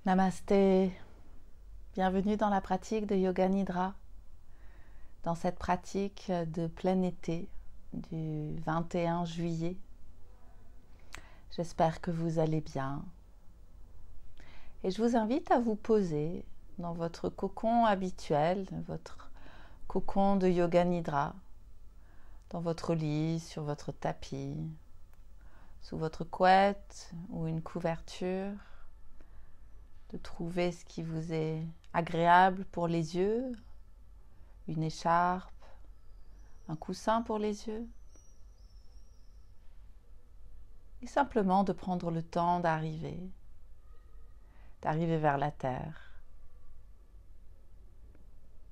Namasté, bienvenue dans la pratique de Yoga Nidra, dans cette pratique de plein été du 21 juillet. J'espère que vous allez bien et je vous invite à vous poser dans votre cocon habituel, votre cocon de Yoga Nidra, dans votre lit, sur votre tapis, sous votre couette ou une couverture, de trouver ce qui vous est agréable pour les yeux, une écharpe, un coussin pour les yeux, et simplement de prendre le temps d'arriver vers la terre,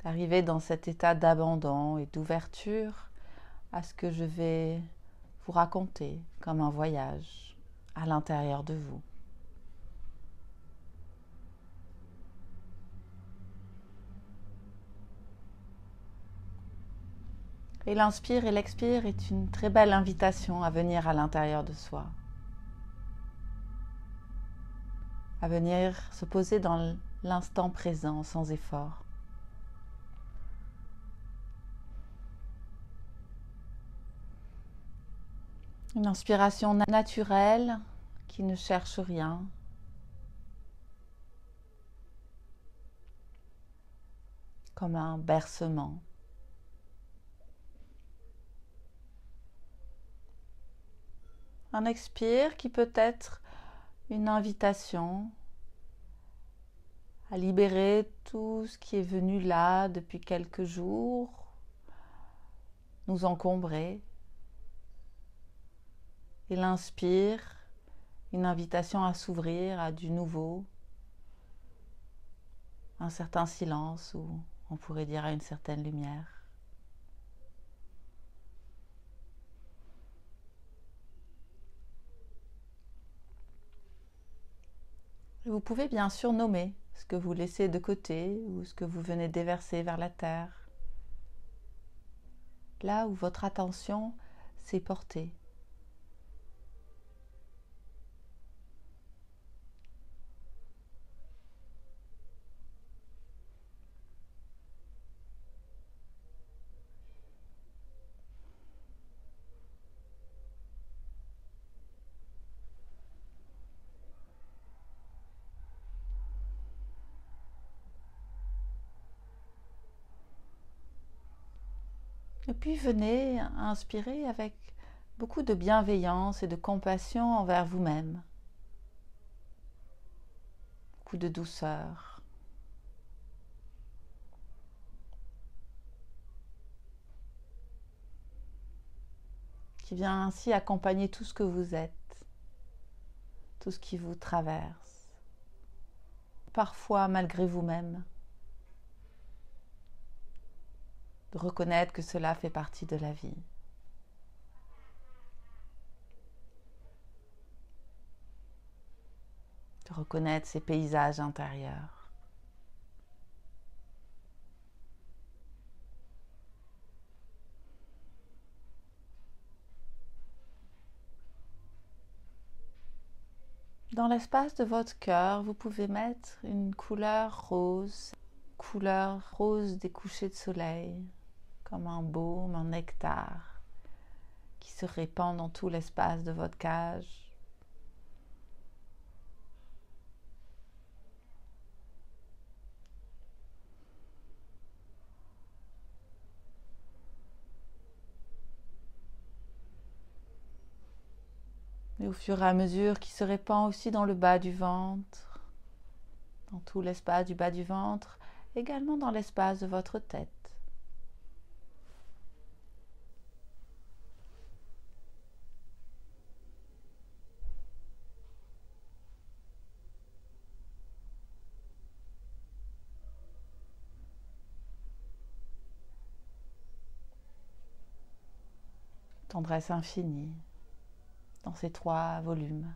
d'arriver dans cet état d'abandon et d'ouverture à ce que je vais vous raconter comme un voyage à l'intérieur de vous. Et l'inspire et l'expire est une très belle invitation à venir à l'intérieur de soi, à venir se poser dans l'instant présent sans effort. Une inspiration naturelle qui ne cherche rien. Comme un bercement. Un expire qui peut être une invitation à libérer tout ce qui est venu là depuis quelques jours, nous encombrer. Et l'inspire, une invitation à s'ouvrir à du nouveau, un certain silence ou on pourrait dire à une certaine lumière. Et vous pouvez bien sûr nommer ce que vous laissez de côté ou ce que vous venez déverser vers la terre, là où votre attention s'est portée. Et puis venez inspirer avec beaucoup de bienveillance et de compassion envers vous-même, beaucoup de douceur. Qui vient ainsi accompagner tout ce que vous êtes, tout ce qui vous traverse, parfois malgré vous-même. De reconnaître que cela fait partie de la vie. De reconnaître ces paysages intérieurs. Dans l'espace de votre cœur, vous pouvez mettre une couleur rose des couchers de soleil, comme un baume, un nectar qui se répand dans tout l'espace de votre cage. Et au fur et à mesure qui se répand aussi dans le bas du ventre, dans tout l'espace du bas du ventre, également dans l'espace de votre tête. Tendresse infinie dans ces 3 volumes.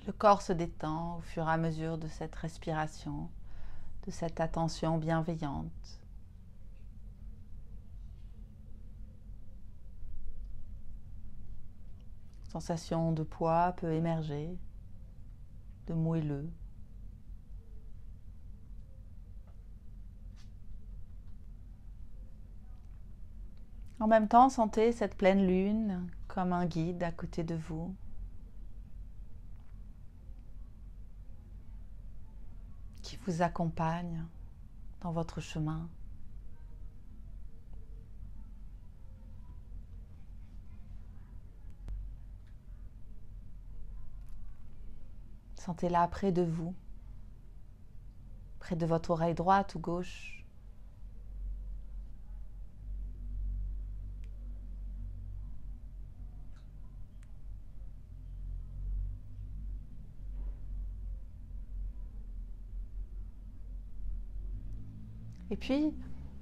Le corps se détend au fur et à mesure de cette respiration, de cette attention bienveillante. Sensation de poids peut émerger, de moelleux. En même temps, sentez cette pleine lune comme un guide à côté de vous. Qui vous accompagne dans votre chemin. Sentez-la près de vous, près de votre oreille droite ou gauche. Et puis,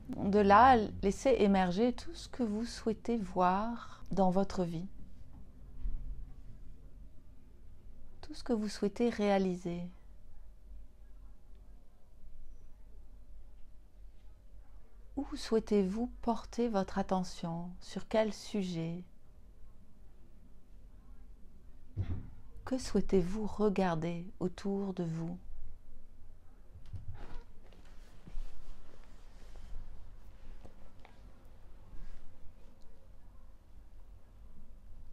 de là, laissez émerger tout ce que vous souhaitez voir dans votre vie. Tout ce que vous souhaitez réaliser. Où souhaitez-vous porter votre attention? Sur quel sujet? Que souhaitez-vous regarder autour de vous?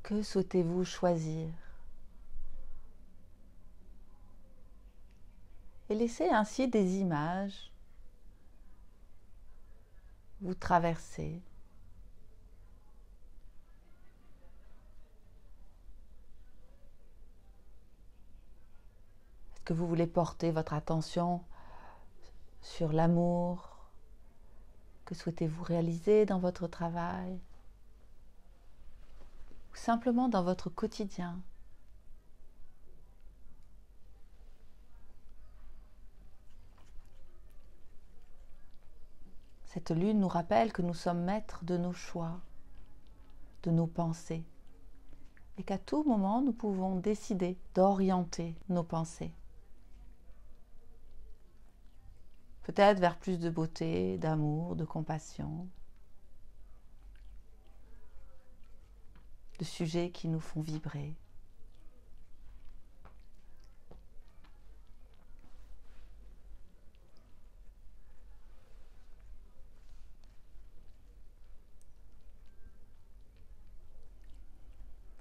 Que souhaitez-vous choisir? Et laissez ainsi des images vous traverser. Est-ce que vous voulez porter votre attention sur l'amour? Que souhaitez-vous réaliser dans votre travail? Ou simplement dans votre quotidien? Cette lune nous rappelle que nous sommes maîtres de nos choix, de nos pensées, et qu'à tout moment nous pouvons décider d'orienter nos pensées. Peut-être vers plus de beauté, d'amour, de compassion, de sujets qui nous font vibrer.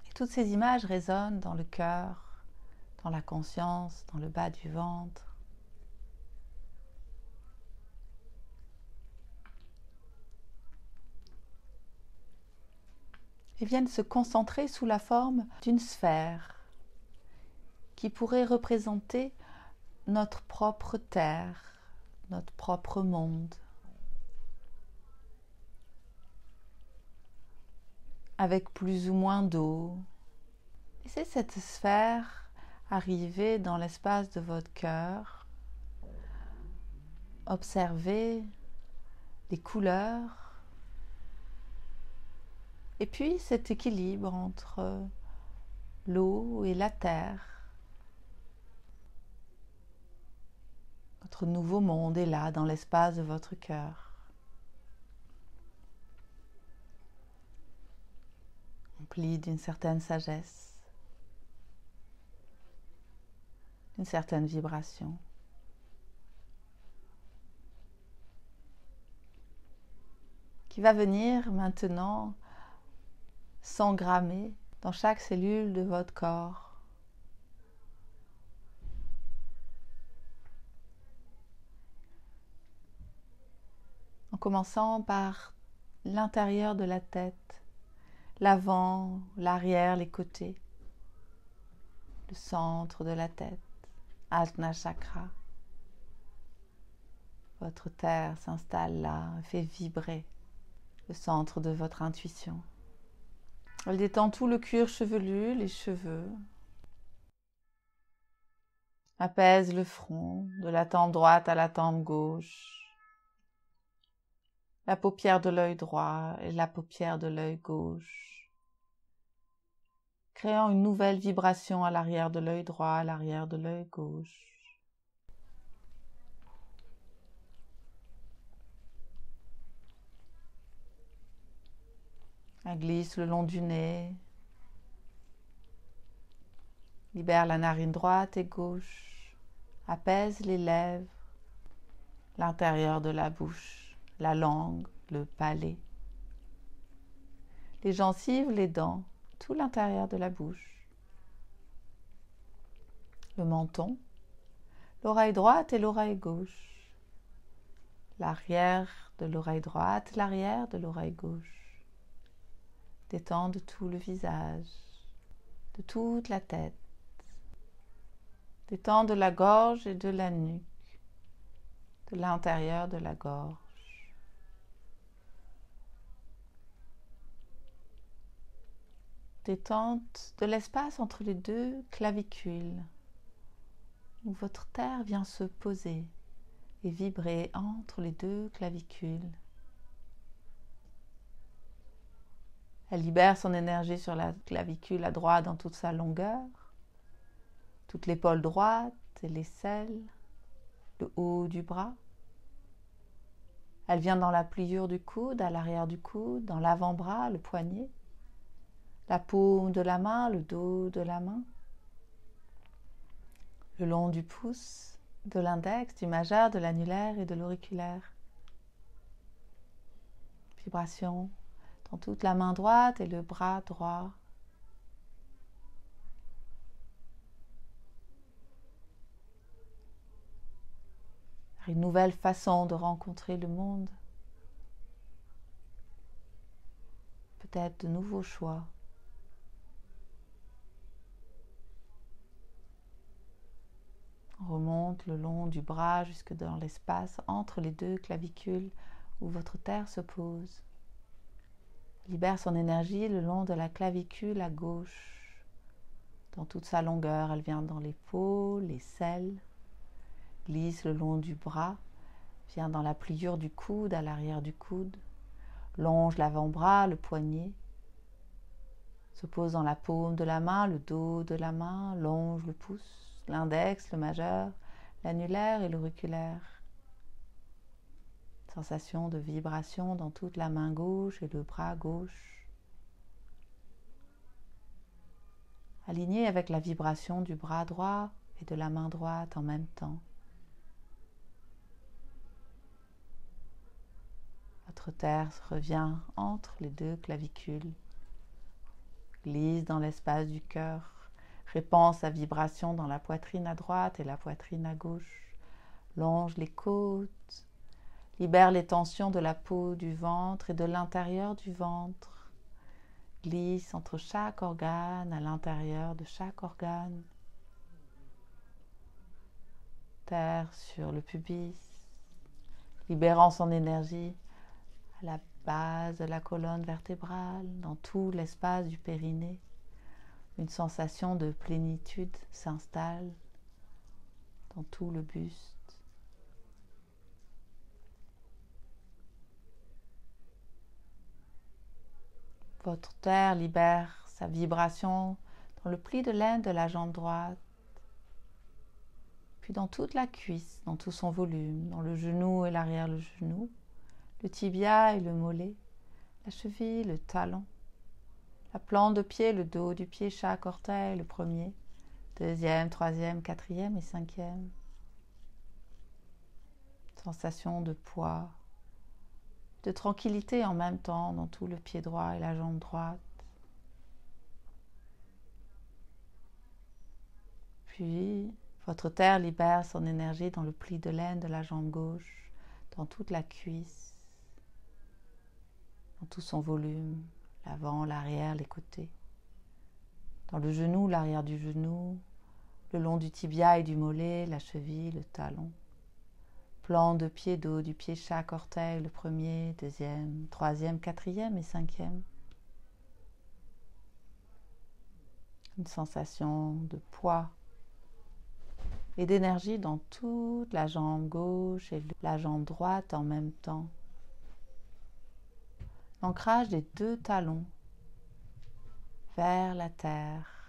Et toutes ces images résonnent dans le cœur, dans la conscience, dans le bas du ventre. Et viennent se concentrer sous la forme d'une sphère qui pourrait représenter notre propre terre, notre propre monde, avec plus ou moins d'eau. Laissez cette sphère arriver dans l'espace de votre cœur. Observez les couleurs et puis cet équilibre entre l'eau et la terre. Votre nouveau monde est là dans l'espace de votre cœur. Empli d'une certaine sagesse, d'une certaine vibration. Qui va venir maintenant s'engrammer dans chaque cellule de votre corps. En commençant par l'intérieur de la tête, l'avant, l'arrière, les côtés, le centre de la tête, Ajna Chakra. Votre terre s'installe là, fait vibrer le centre de votre intuition. Elle détend tout le cuir chevelu, les cheveux, apaise le front, de la tempe droite à la tempe gauche, la paupière de l'œil droit et la paupière de l'œil gauche. créant une nouvelle vibration à l'arrière de l'œil droit, à l'arrière de l'œil gauche. Elle glisse le long du nez, libère la narine droite et gauche, apaise les lèvres, l'intérieur de la bouche, la langue, le palais, les gencives, les dents, tout l'intérieur de la bouche, le menton, l'oreille droite et l'oreille gauche, l'arrière de l'oreille droite, l'arrière de l'oreille gauche. Détendre tout le visage, de toute la tête. Détendre la gorge et de la nuque, de l'intérieur de la gorge. Détente de l'espace entre les deux clavicules, où votre terre vient se poser et vibrer entre les deux clavicules. Elle libère son énergie sur la clavicule à droite dans toute sa longueur, toute l'épaule droite et l'aisselle, le haut du bras. Elle vient dans la pliure du coude, à l'arrière du coude, dans l'avant-bras, le poignet, la paume de la main, le dos de la main, le long du pouce, de l'index, du majeur, de l'annulaire et de l'auriculaire. Vibration dans toute la main droite et le bras droit. Une nouvelle façon de rencontrer le monde. Peut-être de nouveaux choix. On remonte le long du bras jusque dans l'espace entre les deux clavicules où votre terre se pose. Libère son énergie le long de la clavicule à gauche. Dans toute sa longueur, elle vient dans l'épaule, l'aisselle, glisse le long du bras, vient dans la pliure du coude, à l'arrière du coude, longe l'avant-bras, le poignet, se pose dans la paume de la main, le dos de la main, longe le pouce, l'index, le majeur, l'annulaire et l'auriculaire. Sensation de vibration dans toute la main gauche et le bras gauche. Aligné avec la vibration du bras droit et de la main droite en même temps. Votre terre revient entre les deux clavicules, glisse dans l'espace du cœur, répand sa vibration dans la poitrine à droite et la poitrine à gauche, longe les côtes, libère les tensions de la peau du ventre et de l'intérieur du ventre, glisse entre chaque organe, à l'intérieur de chaque organe, terre sur le pubis, libérant son énergie à la base de la colonne vertébrale, dans tout l'espace du périnée. Une sensation de plénitude s'installe dans tout le buste. Votre terre libère sa vibration dans le pli de l'aine de la jambe droite, puis dans toute la cuisse, dans tout son volume, dans le genou et l'arrière le genou, le tibia et le mollet, la cheville, le talon, la plante de pied, le dos du pied, chaque orteil, le premier, deuxième, troisième, quatrième et cinquième. Sensation de poids, de tranquillité en même temps dans tout le pied droit et la jambe droite. Puis, votre terre libère son énergie dans le pli de l'aine de la jambe gauche, dans toute la cuisse, dans tout son volume, l'avant, l'arrière, les côtés. Dans le genou, l'arrière du genou, le long du tibia et du mollet, la cheville, le talon. Plante de pied, dos du pied, chaque orteil, le premier, deuxième, troisième, quatrième et cinquième. Une sensation de poids et d'énergie dans toute la jambe gauche et la jambe droite en même temps. L'ancrage des deux talons vers la terre.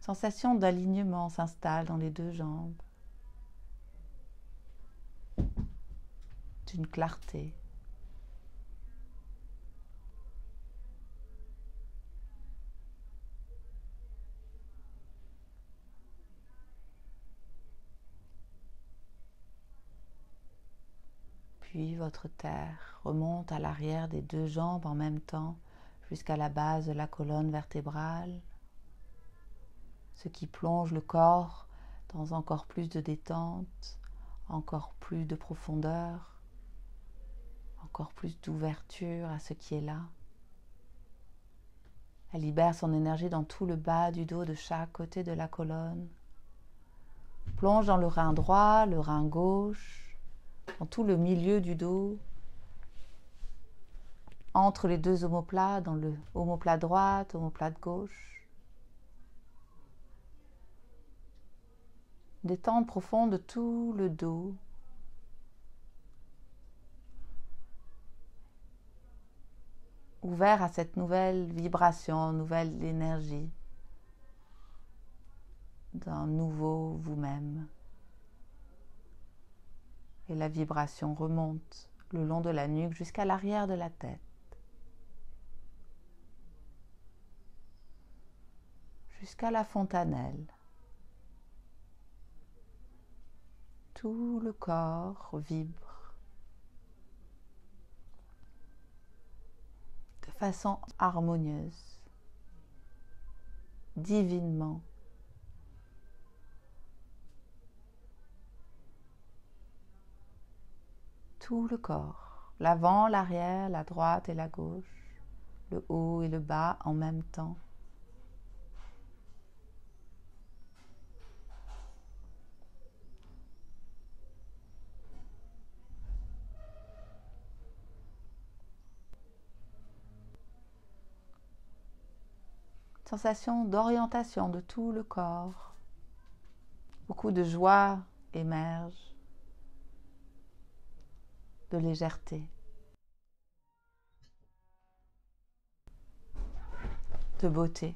Sensation d'alignement s'installe dans les deux jambes, d'une clarté. Puis votre terre remonte à l'arrière des deux jambes en même temps jusqu'à la base de la colonne vertébrale, ce qui plonge le corps dans encore plus de détente, encore plus de profondeur, encore plus d'ouverture à ce qui est là. Elle libère son énergie dans tout le bas du dos de chaque côté de la colonne. Plonge dans le rein droit, le rein gauche, dans tout le milieu du dos, entre les deux omoplates, dans le omoplate droite, omoplate gauche. Détente profonde de tout le dos. Ouvert à cette nouvelle vibration, nouvelle énergie d'un nouveau vous-même. Et la vibration remonte le long de la nuque jusqu'à l'arrière de la tête. Jusqu'à la fontanelle. Tout le corps vibre de façon harmonieuse, divinement. Tout le corps, l'avant, l'arrière, la droite et la gauche, le haut et le bas en même temps. Sensation d'orientation de tout le corps. Beaucoup de joie émerge, de légèreté, de beauté.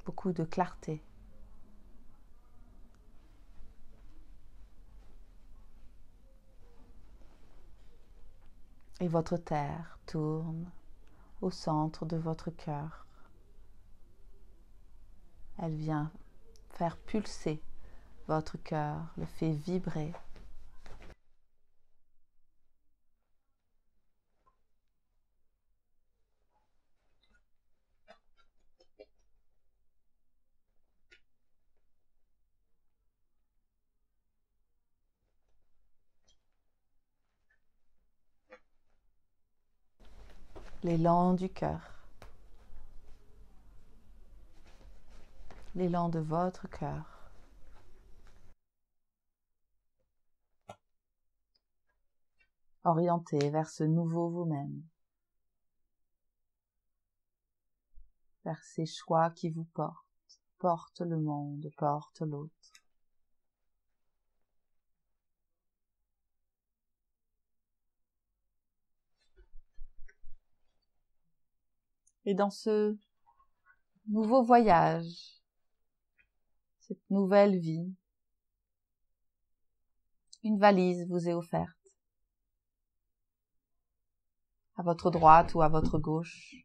Beaucoup de clarté. Et votre terre tourne au centre de votre cœur. Elle vient faire pulser votre cœur, le fait vibrer. L'élan du cœur, l'élan de votre cœur. Orienté vers ce nouveau vous-même, vers ces choix qui vous portent le monde, portent l'autre. Et dans ce nouveau voyage, cette nouvelle vie, une valise vous est offerte, à votre droite ou à votre gauche.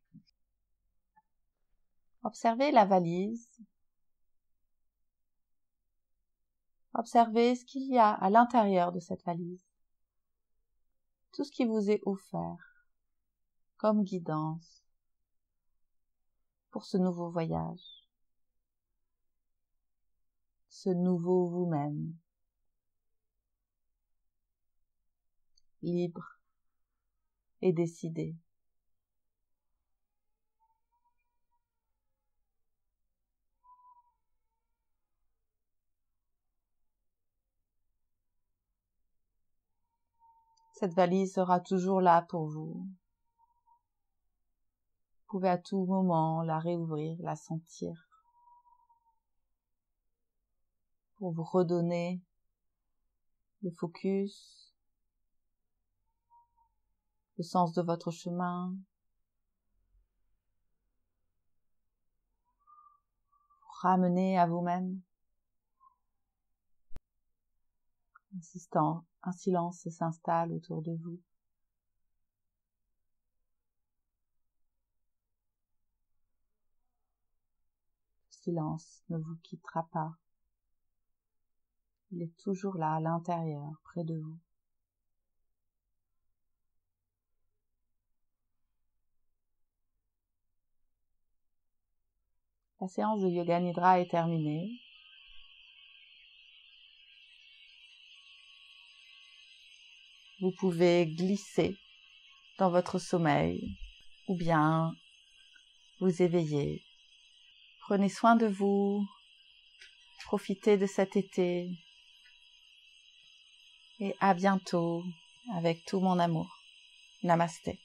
Observez la valise. Observez ce qu'il y a à l'intérieur de cette valise. Tout ce qui vous est offert comme guidance pour ce nouveau voyage, ce nouveau vous-même, libre et décidé. Cette valise sera toujours là pour vous. Vous pouvez à tout moment la réouvrir, la sentir, pour vous redonner le focus, le sens de votre chemin, vous ramener à vous-même. Un silence s'installe autour de vous. Le silence ne vous quittera pas. Il est toujours là, à l'intérieur, près de vous. La séance de Yoga Nidra est terminée. Vous pouvez glisser dans votre sommeil ou bien vous éveiller. Prenez soin de vous, profitez de cet été et à bientôt avec tout mon amour. Namasté.